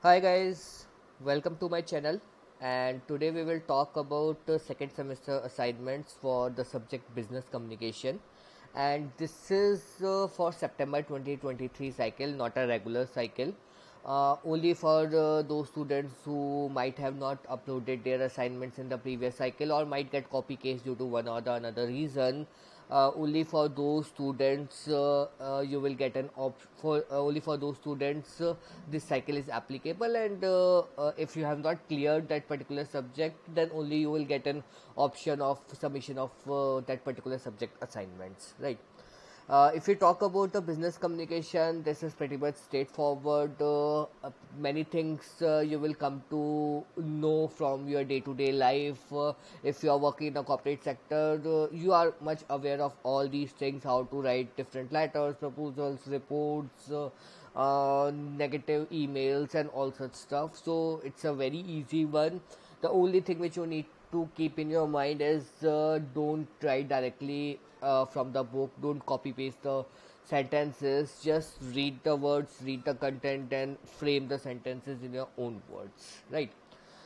Hi guys, welcome to my channel, and today we will talk about second semester assignments for the subject business communication, and this is for September 2023 cycle, not a regular cycle. Only for those students who might have not uploaded their assignments in the previous cycle or might get copy case due to one or the another reason. Only for those students you will get an for only for those students this cycle is applicable, and if you have not cleared that particular subject, then only you will get an option of submission of that particular subject assignments, right? If we talk about the business communication, this is pretty much straightforward. Many things you will come to know from your day-to-day life. If you are working in the corporate sector, you are much aware of all these things: how to write different letters, proposals, reports, negative emails, and all such stuff. So it's a very easy one. The only thing which you need to keep in your mind is don't write directly from the book, don't copy paste the sentences, just read the words, read the content, and frame the sentences in your own words, right?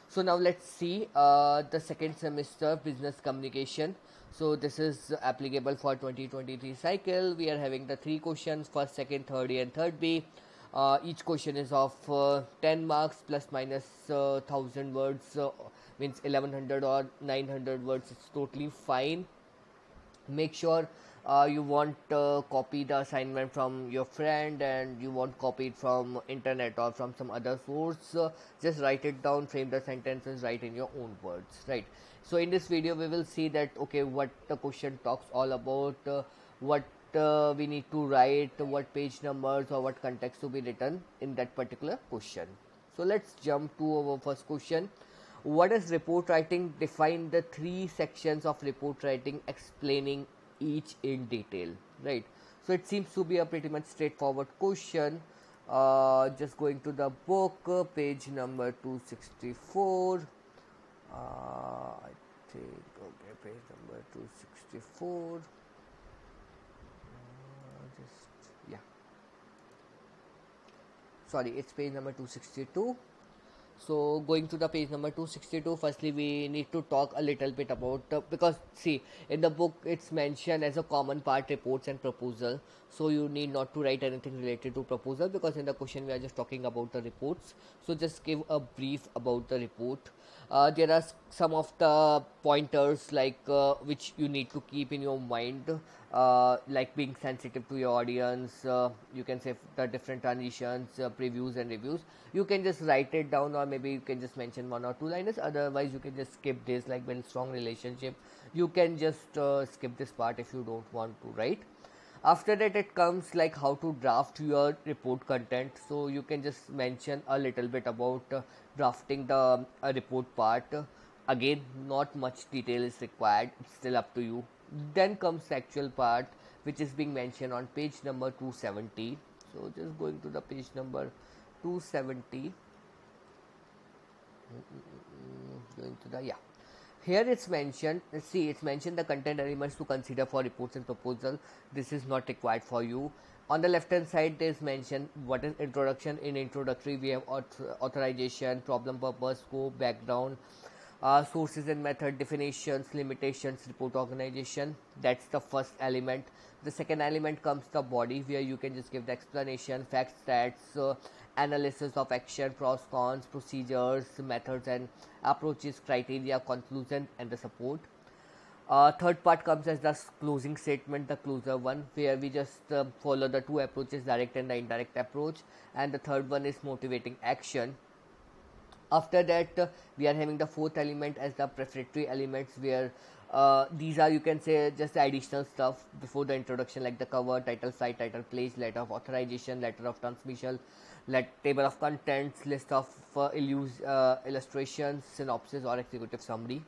So now let's see the second semester business communication. So this is applicable for 2023 cycle. We are having the three questions: first, second, third A and third B. Each question is of 10 marks plus minus 1000 words, means 1100 or 900 words. It's totally fine. Make sure you won't copy the assignment from your friend, and you won't copy it from internet or from some other source. Just write it down, frame the sentences, write in your own words, right? So in this video we will see that okay, what the question talks all about, what we need to write, what page numbers or what context to be written in that particular question. So let's jump to our first question. What is report writing? Define the three sections of report writing, explaining each in detail, right? So it seems to be a pretty much straightforward question. Just going to the book, page number 264. I think, okay, page number 264. Yeah, sorry, it's page number 262. So going to the page number 262, firstly we need to talk a little bit about because see, in the book it's mentioned as a common part reports and proposal, so you need not to write anything related to proposal, because in the question we are just talking about the reports. So just give a brief about the report. There are some of the pointers like which you need to keep in your mind, like being sensitive to your audience. You can say the different transitions, previews and reviews. You can just write it down, or maybe you can just mention one or two liners. Otherwise you can just skip this, like build strong relationship. You can just skip this part if you don't want to, right? After that it comes like how to draft your report content. So you can just mention a little bit about drafting the report part. Again, not much detail is required, it's still up to you. Then comes the actual part, which is being mentioned on page number 270. So just going to the page number 270, going to the, yeah, here it's mentioned, see, it's mentioned the content elements to consider for reports and proposal. This is not required for you. On the left hand side there is mentioned what is introduction. In introductory we have authorization, problem, purpose, scope, background, sources and method, definitions, limitations, report organization. That's the first element. The second element comes the body, where you can just give the explanation, facts, stats, analysis of action, pros, cons, procedures, methods and approaches, criteria, conclusion and the support. Third part comes as the closing statement, the closer one, where we just follow the two approaches, direct and the indirect approach, and the third one is motivating action. After that we are having the fourth element as the prefatory elements, where these are, you can say, just the additional stuff before the introduction, like the cover, title, site, title, place, letter of authorization, letter of transmission, table of contents, list of illustrations, synopsis or executive summary.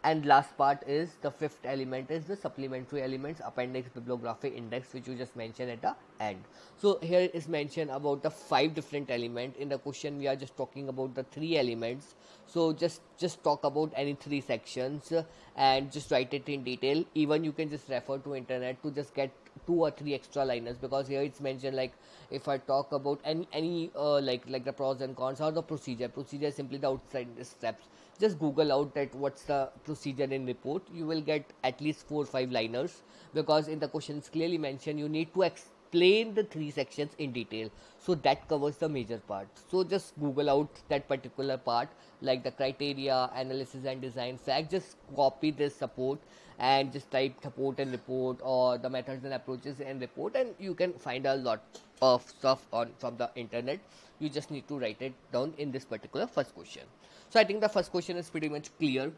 And last part is the fifth element is the supplementary elements, appendix, bibliography, index, which you just mentioned at the end. So here is mentioned about the 5 different elements. In the question we are just talking about the 3 elements. So just talk about any 3 sections and just write it in detail. Even you can just refer to internet to just get two or three extra liners, because here it's mentioned like if I talk about any like the pros and cons or the procedure is simply the outside steps. Just google out that what's the procedure in report. You will get at least 4 or 5 liners, because in the questions clearly mentioned you need to explain the 3 sections in detail, so that covers the major part. So just google out that particular part, like the criteria, analysis and design fact. Just copy this support and just type support and report, or the methods and approaches and report, and you can find a lot of stuff on from the internet. You just need to write it down in this particular first question. So I think the first question is pretty much clear.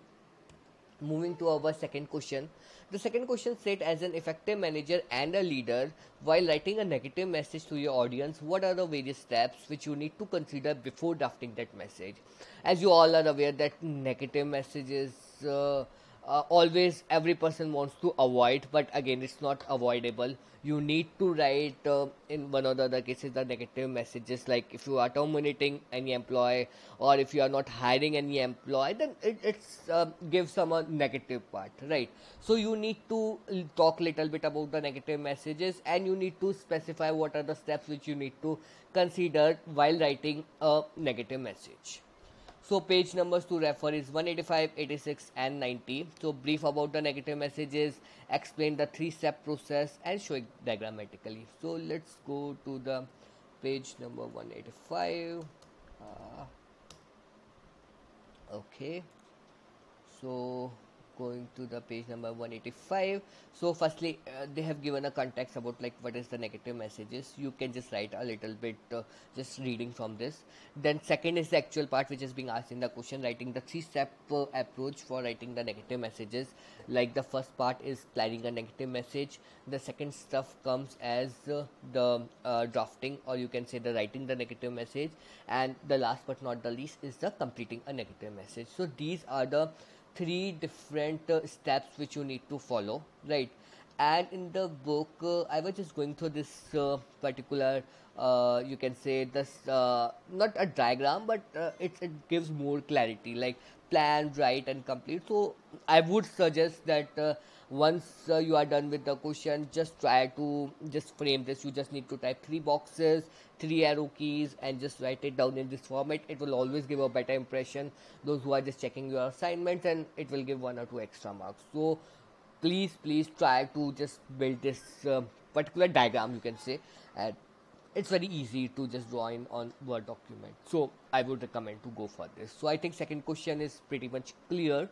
Moving to our second question. The second question said, as an effective manager and a leader, while writing a negative message to your audience, what are the various steps which you need to consider before drafting that message? As you all are aware that negative messages always every person wants to avoid, but again it's not avoidable. You need to write in one or the other cases the negative messages, like if you are terminating any employee or if you are not hiring any employee, then it's gives some negative part, right? So you need to talk little bit about the negative messages, and you need to specify what are the steps which you need to consider while writing a negative message. So page numbers to refer is 185, 86 and 90. So brief about the negative messages, explain the 3-step process and show it diagrammatically. So let's go to the page number 185. Okay. So going to the page number 185. So firstly they have given a context about like what is the negative messages. You can just write a little bit just reading from this. Then second is the actual part which is being asked in the question, writing the 3-step approach for writing the negative messages. Like the first part is planning a negative message, the second stuff comes as the drafting, or you can say the writing the negative message, and the last but not the least is the completing a negative message. So these are the 3 different steps which you need to follow, right? And in the book I was just going through this particular you can say this not a diagram, but it gives more clarity, like plan, write and complete. So I would suggest that once you are done with the question, just try to just frame this. You just need to type 3 boxes, 3 arrow keys and just write it down in this format. It will always give a better impression those who are just checking your assignments, and it will give 1 or 2 extra marks. So please try to just build this particular diagram, you can say, and it's very easy to just draw in on Word document. So I would recommend to go for this. So I think second question is pretty much clear.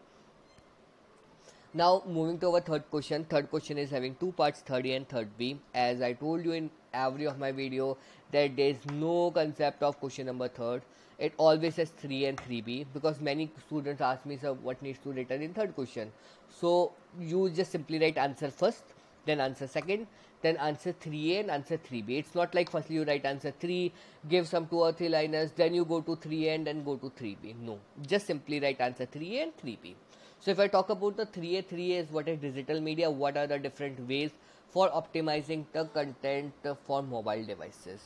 Now moving to our third question. Third question is having 2 parts, third A and third B. As I told you in every of my video that there is no concept of question number third. It always says 3 and 3B, because many students ask me, sir, what needs to written in third question? So you just simply write answer first, then answer second, then answer 3A and answer 3B. It's not like firstly you write answer 3, give some 2 or 3 liners, then you go to 3A and then go to 3B. No, just simply write answer 3A and 3B. So if I talk about the 3A, 3A is what is digital media, what are the different ways for optimizing the content for mobile devices.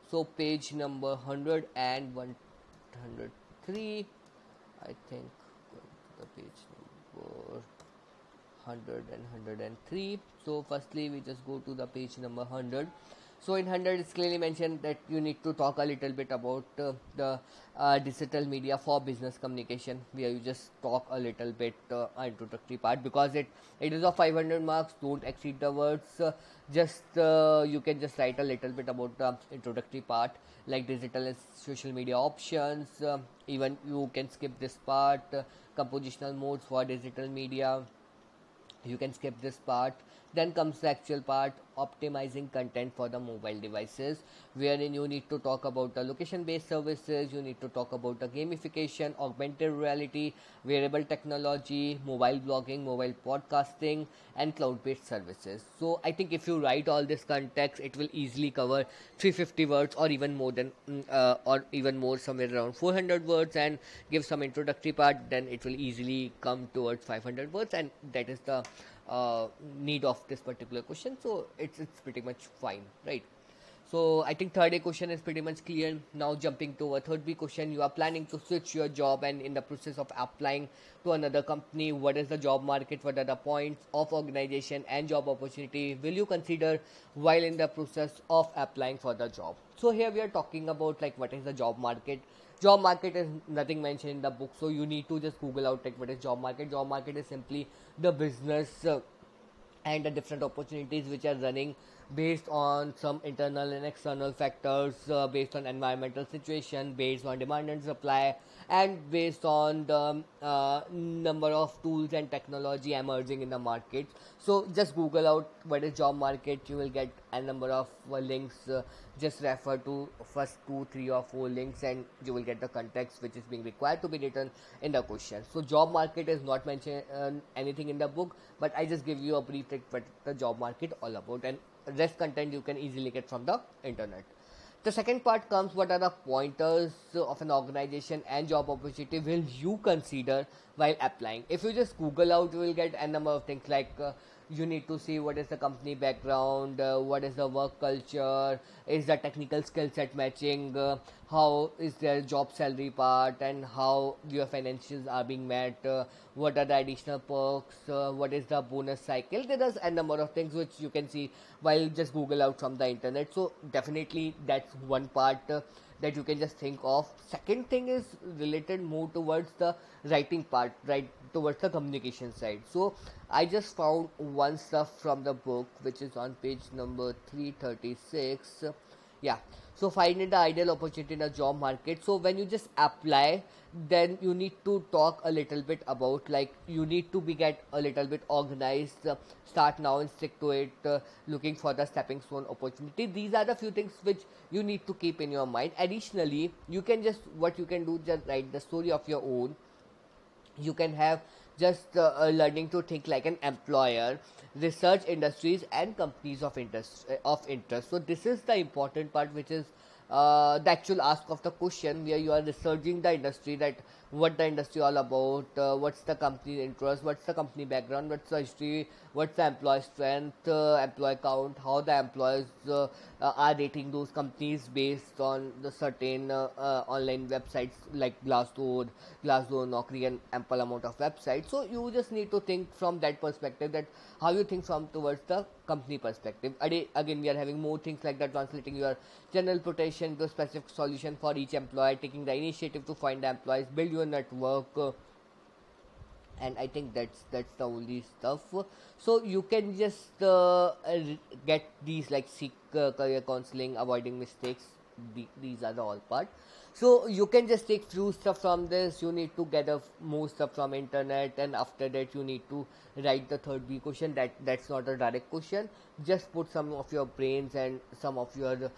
So page number 100 and 103, I think, the page number 100 and 103. So firstly we just go to the page number 100. So in 100 it's clearly mentioned that you need to talk a little bit about the digital media for business communication, where you just talk a little bit introductory part, because it is of 500 marks. Don't exceed the words. You can just write a little bit about the introductory part, like digital and social media options. Even you can skip this part. Compositional modes for digital media, you can skip this part. Then comes the actual part, optimizing content for the mobile devices, wherein you need to talk about the location based services, you need to talk about the gamification, augmented reality, wearable technology, mobile blogging, mobile podcasting and cloud based services. So I think if you write all this context, it will easily cover 350 words, or even more than or even more, somewhere around 400 words, and give some introductory part. Then it will easily come towards 500 words, and that is the need of this particular question. So it's pretty much fine, right? So I think third A question is pretty much clear. Now jumping to a third B question, you are planning to switch your job and in the process of applying to another company. What is the job market? What are the points of organization and job opportunity? Will you consider while in the process of applying for the job? So here we are talking about like what is the job market. Job market is nothing mentioned in the book, so you need to just Google out like what is job market. Job market is simply the business and the different opportunities which are running based on some internal and external factors, based on environmental situation, based on demand and supply, and based on the number of tools and technology emerging in the market. So just Google out what is job market. You will get a number of links. Just refer to first 2, 3 or 4 links and you will get the context which is being required to be written in the question. So job market is not mentioned anything in the book, but I just give you a brief like what the job market all about, and rest content you can easily get from the internet. The second part comes, what are the pointers of an organization and job opportunity will you consider while applying. If you just Google out, you will get a number of things like you need to see what is the company background, what is the work culture, is the technical skill set matching, how is their job salary part, and how your financials are being met, what are the additional perks, what is the bonus cycle. There is a number of things which you can see while just Google out from the internet. So definitely that's one part that you can just think of. Second thing is related more towards the writing part, right, towards the communication side. So I just found one stuff from the book which is on page number 336. Yeah, so finding the ideal opportunity in a job market. So when you just apply, then you need to talk a little bit about like you need to be get a little bit organized, start now and stick to it, looking for the stepping stone opportunity. These are the few things which you need to keep in your mind. Additionally, you can just what you can do, just write the story of your own. You can have just learning to think like an employer, research industries and companies of interest. So this is the important part, which is the actual ask of the question, where you are researching the industry, that what the industry all about, what's the company interest, what's the company background, what's the history, what's the employee strength, employee count, how the employees are rating those companies based on the certain online websites like Glassdoor, Naukri, and ample amount of websites. So you just need to think from that perspective, that how you think from towards the company perspective. Again, we are having more things like that, translating your general potential to specific solution for each employee, taking the initiative to find the employees, build your network, and I think that's the only stuff. So you can just get these like seek career counseling, avoiding mistakes. These are the all part. So you can just take few stuff from this. You need to gather more stuff from internet, and after that you need to write the third B question. That's not a direct question. Just put some of your brains and some of your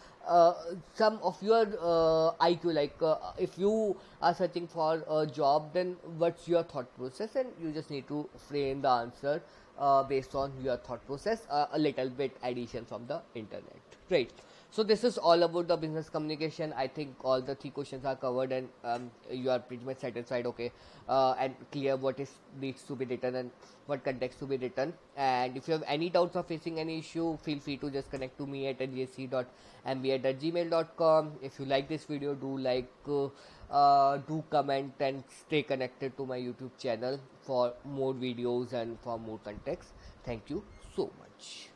IQ. Like if you are searching for a job, then what's your thought process, and you just need to frame the answer based on your thought process. A little bit addition from the internet, right? So this is all about the business communication. I think all the 3 questions are covered, and you are pretty much satisfied, okay, and clear what is needs to be written and what context to be written. And if you have any doubts or facing any issue, feel free to just connect to me at ngasc.mba@gmail.com. If you like this video, do like, do comment, and stay connected to my YouTube channel for more videos and for more context. Thank you so much.